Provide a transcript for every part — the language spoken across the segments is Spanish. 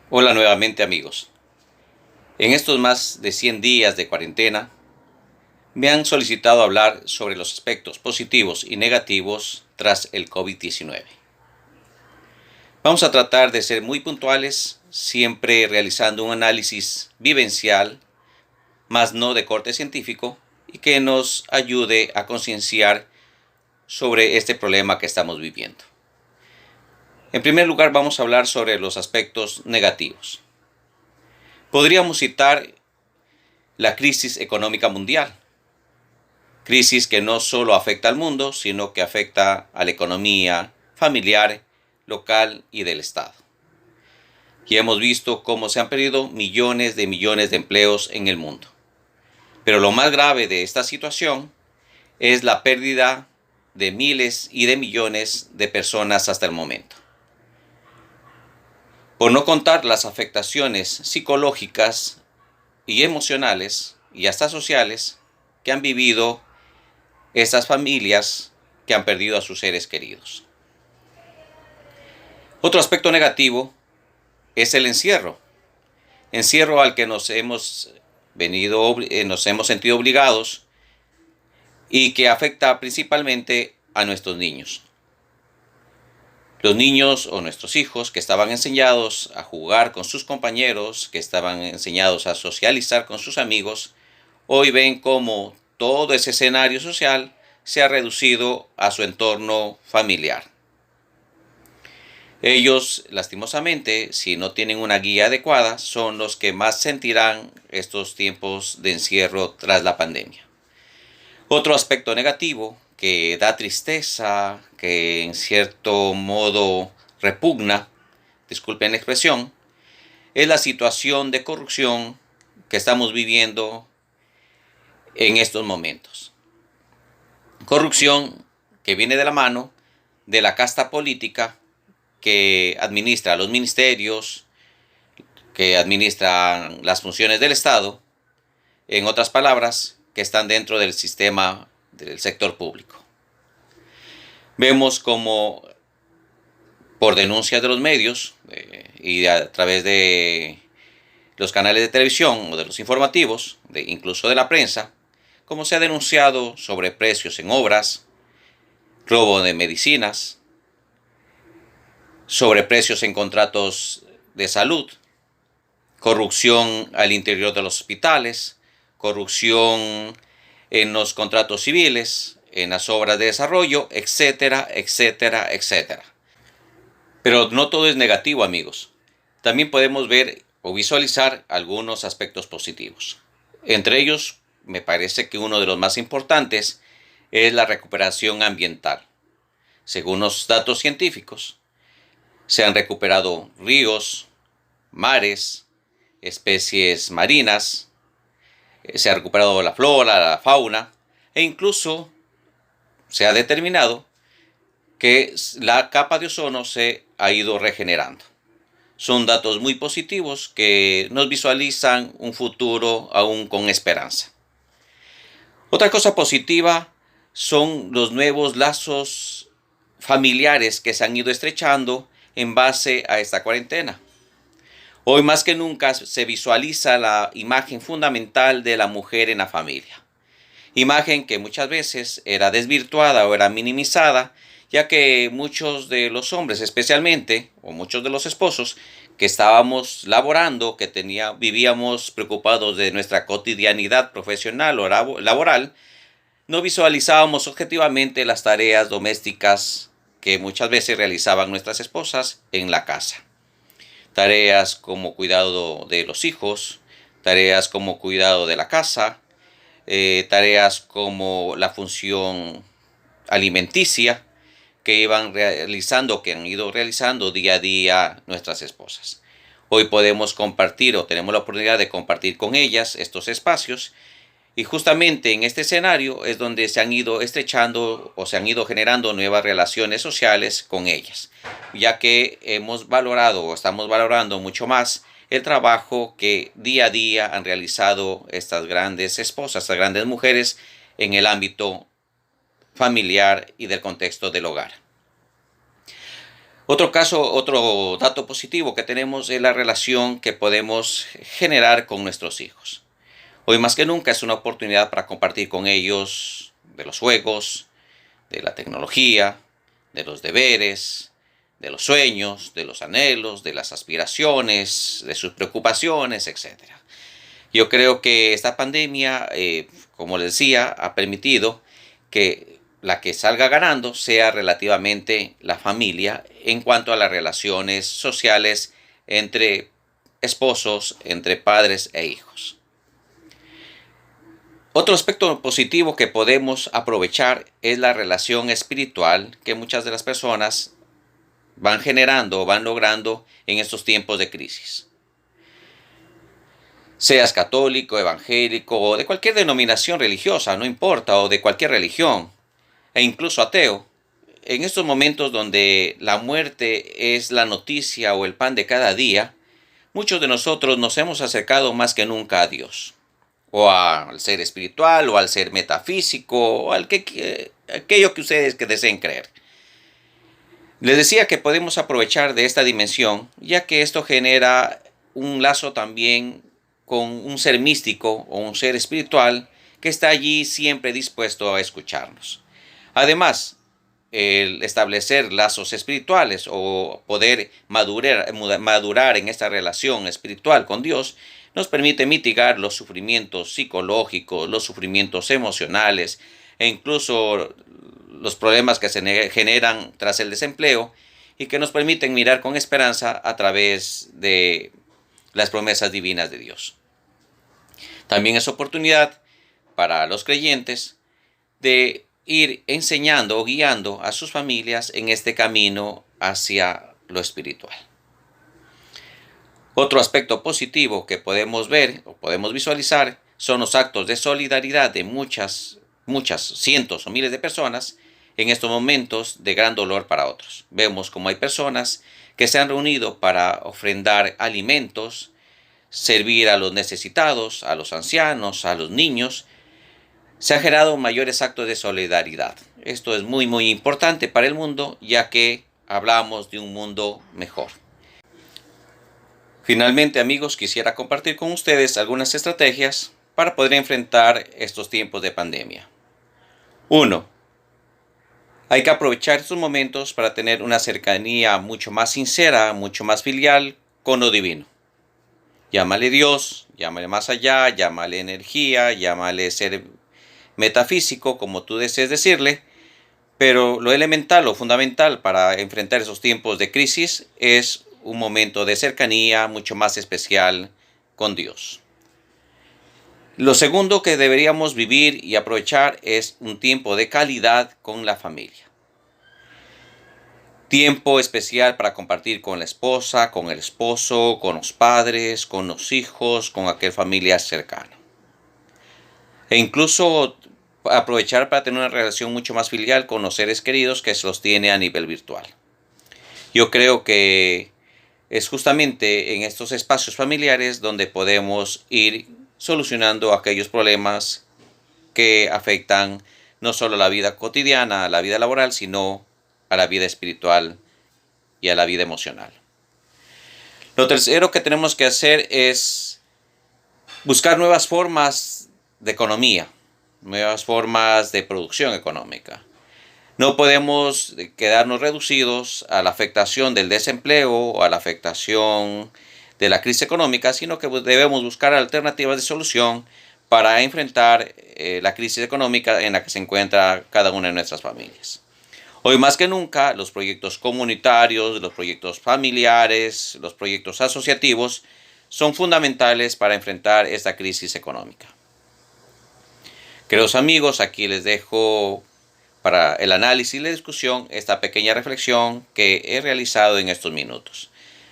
Hola nuevamente amigos. En estos más de 100 días de cuarentena, me han solicitado hablar sobre los aspectos positivos y negativos tras el COVID-19. Vamos a tratar de ser muy puntuales, siempre realizando un análisis vivencial, más no de corte científico, y que nos ayude a concienciar sobre este problema que estamos viviendo. En primer lugar, vamos a hablar sobre los aspectos negativos. Podríamos citar la crisis económica mundial. Crisis que no solo afecta al mundo, sino que afecta a la economía familiar, local y del Estado. Y hemos visto cómo se han perdido millones de empleos en el mundo. Pero lo más grave de esta situación es la pérdida de miles y de millones de personas hasta el momento. Por no contar las afectaciones psicológicas y emocionales y hasta sociales que han vivido estas familias que han perdido a sus seres queridos. Otro aspecto negativo es el encierro al que nos hemos sentido obligados y que afecta principalmente a nuestros niños. Los niños o nuestros hijos que estaban enseñados a jugar con sus compañeros, que estaban enseñados a socializar con sus amigos, hoy ven cómo todo ese escenario social se ha reducido a su entorno familiar. Ellos, lastimosamente, si no tienen una guía adecuada, son los que más sentirán estos tiempos de encierro tras la pandemia. Otro aspecto negativo que da tristeza, que en cierto modo repugna, disculpen la expresión, es la situación de corrupción que estamos viviendo en estos momentos. Corrupción que viene de la mano de la casta política que administra los ministerios, que administran las funciones del Estado, en otras palabras, que están dentro del sistema del sector público. Vemos como por denuncias de los medios y a través de los canales de televisión o de los informativos, incluso de la prensa, como se ha denunciado sobre precios en obras, robo de medicinas, sobreprecios en contratos de salud, corrupción al interior de los hospitales, corrupción en los contratos civiles, en las obras de desarrollo, etcétera, etcétera, etcétera. Pero no todo es negativo, amigos. También podemos ver o visualizar algunos aspectos positivos. Entre ellos, me parece que uno de los más importantes es la recuperación ambiental. Según los datos científicos, se han recuperado ríos, mares, especies marinas, se ha recuperado la flora, la fauna, e incluso se ha determinado que la capa de ozono se ha ido regenerando. Son datos muy positivos que nos visualizan un futuro aún con esperanza. Otra cosa positiva son los nuevos lazos familiares que se han ido estrechando en base a esta cuarentena. Hoy más que nunca se visualiza la imagen fundamental de la mujer en la familia. Imagen que muchas veces era desvirtuada o era minimizada, ya que muchos de los hombres especialmente, o muchos de los esposos, que estábamos laborando, que vivíamos preocupados de nuestra cotidianidad profesional o laboral, no visualizábamos objetivamente las tareas domésticas que muchas veces realizaban nuestras esposas en la casa. Tareas como cuidado de los hijos, tareas como cuidado de la casa, tareas como la función alimenticia que han ido realizando día a día nuestras esposas. Hoy podemos compartir o tenemos la oportunidad de compartir con ellas estos espacios y justamente en este escenario es donde se han ido estrechando o se han ido generando nuevas relaciones sociales con ellas, ya que hemos valorado o estamos valorando mucho más el trabajo que día a día han realizado estas grandes esposas, estas grandes mujeres en el ámbito familiar y del contexto del hogar. Otro dato positivo que tenemos es la relación que podemos generar con nuestros hijos. Hoy más que nunca es una oportunidad para compartir con ellos de los juegos, de la tecnología, de los deberes, de los sueños, de los anhelos, de las aspiraciones, de sus preocupaciones, etcétera. Yo creo que esta pandemia, como les decía, ha permitido que la que salga ganando sea relativamente la familia en cuanto a las relaciones sociales entre esposos, entre padres e hijos. Otro aspecto positivo que podemos aprovechar es la relación espiritual que muchas de las personas van generando o van logrando en estos tiempos de crisis. Seas católico, evangélico o de cualquier denominación religiosa, no importa, o de cualquier religión, e incluso ateo, en estos momentos donde la muerte es la noticia o el pan de cada día, muchos de nosotros nos hemos acercado más que nunca a Dios, o al ser espiritual, o al ser metafísico, o aquello que ustedes que deseen creer. Les decía que podemos aprovechar de esta dimensión, ya que esto genera un lazo también con un ser místico o un ser espiritual que está allí siempre dispuesto a escucharnos. Además, el establecer lazos espirituales o poder madurar en esta relación espiritual con Dios nos permite mitigar los sufrimientos psicológicos, los sufrimientos emocionales e incluso los problemas que se generan tras el desempleo y que nos permiten mirar con esperanza a través de las promesas divinas de Dios. También es oportunidad para los creyentes de ir enseñando o guiando a sus familias en este camino hacia lo espiritual. Otro aspecto positivo que podemos ver o podemos visualizar son los actos de solidaridad de muchas, cientos o miles de personas en estos momentos de gran dolor para otros. Vemos como hay personas que se han reunido para ofrendar alimentos, servir a los necesitados, a los ancianos, a los niños. Se han generado mayores actos de solidaridad. Esto es muy, muy importante para el mundo, ya que hablamos de un mundo mejor. Finalmente, amigos, quisiera compartir con ustedes algunas estrategias para poder enfrentar estos tiempos de pandemia. 1. Hay que aprovechar estos momentos para tener una cercanía mucho más sincera, mucho más filial con lo divino. Llámale Dios, llámale más allá, llámale energía, llámale ser metafísico, como tú desees decirle, pero lo elemental, lo fundamental para enfrentar esos tiempos de crisis es un momento de cercanía mucho más especial con Dios. Lo segundo que deberíamos vivir y aprovechar es un tiempo de calidad con la familia. Tiempo especial para compartir con la esposa, con el esposo, con los padres, con los hijos, con aquel familiar cercano. E incluso aprovechar para tener una relación mucho más filial con los seres queridos que se los tiene a nivel virtual. Yo creo que es justamente en estos espacios familiares donde podemos ir solucionando aquellos problemas que afectan no solo a la vida cotidiana, a la vida laboral, sino a la vida espiritual y a la vida emocional. Lo tercero que tenemos que hacer es buscar nuevas formas de economía, nuevas formas de producción económica. No podemos quedarnos reducidos a la afectación del desempleo o a la afectación de la crisis económica, sino que debemos buscar alternativas de solución para enfrentar la crisis económica en la que se encuentra cada una de nuestras familias. Hoy más que nunca, los proyectos comunitarios, los proyectos familiares, los proyectos asociativos son fundamentales para enfrentar esta crisis económica. Queridos amigos, aquí les dejo para el análisis y la discusión esta pequeña reflexión que he realizado en estos minutos.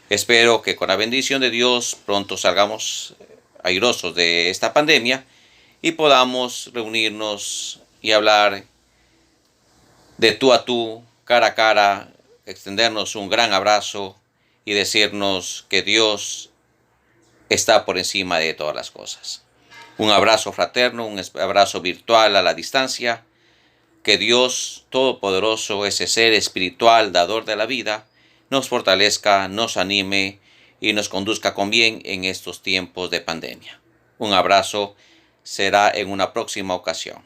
Espero que con la bendición de Dios pronto salgamos airosos de esta pandemia y podamos reunirnos y hablar de tú a tú, cara a cara, extendernos un gran abrazo y decirnos que Dios está por encima de todas las cosas. Un abrazo fraterno, un abrazo virtual a la distancia. Que Dios Todopoderoso, ese ser espiritual, dador de la vida, nos fortalezca, nos anime y nos conduzca con bien en estos tiempos de pandemia. Un abrazo, será en una próxima ocasión.